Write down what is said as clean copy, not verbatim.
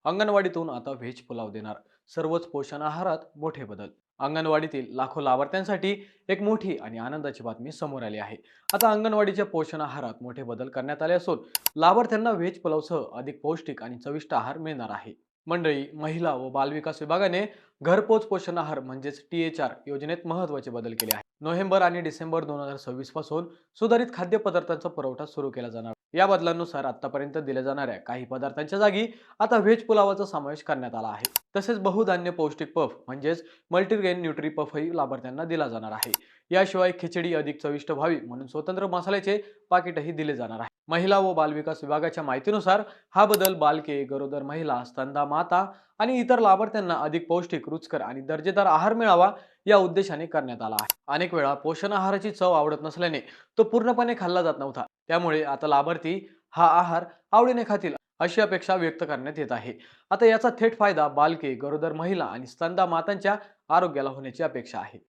अंगणवाडीतून आता व्हेज पुलाव देणार. सर्वच पोषण आहारात मोठे बदल. अंगणवाडीतील लाखो लाभार्थ्यांसाठी एक मोठी आणि आनंदाची बातमी समोर आली आहे. आता अंगणवाडीच्या पोषण आहारात मोठे बदल करण्यात आले असून लाभार्थ्यांना व्हेज पुलावसह अधिक पौष्टिक आणि चविष्ट आहार मिळणार आहे. मंडळी, महिला व बालविकास विभागाने घरपोच पोषण आहार म्हणजेच THR योजनेत महत्त्वाचे बदल केले आहेत. नोव्हेंबर आणि डिसेंबर 2026 पासून सुधारित खाद्यपदार्थांचा पुरवठा सुरू केला जाणार. या बदलांनुसार आतापर्यंत दिल्या जाणाऱ्या काही पदार्थांच्या जागी आता व्हेज पुलावाचा समावेश करण्यात आला आहे. तसेच बहुधान्य पौष्टिक पफ म्हणजेच मल्टीग्रेन न्यूट्री पफही लाभार्थ्यांना दिला जाणार आहे. याशिवाय खिचडी अधिक चविष्ट व्हावी म्हणून स्वतंत्र मसाल्याचे पाकिटही दिले जाणार आहे. महिला व बालविकास विभागाच्या माहितीनुसार हा बदल बालके, गरोदर महिला, स्तनदा माता आणि इतर लाभार्थ्यांना अधिक पौष्टिक, रुचकर आणि दर्जेदार आहार मिळावा या उद्देशाने करण्यात आला आहे. अनेक वेळा पोषण आहाराची चव आवडत नसल्याने तो पूर्णपणे खाल्ला जात नव्हता. त्यामुळे आता लाभार्थी हा आहार आवडीने खातील अशी अपेक्षा व्यक्त करण्यात येत आहे. आता याचा थेट फायदा बालके, गरोदर महिला आणि स्तनदा मातांच्या आरोग्याला होण्याची अपेक्षा आहे.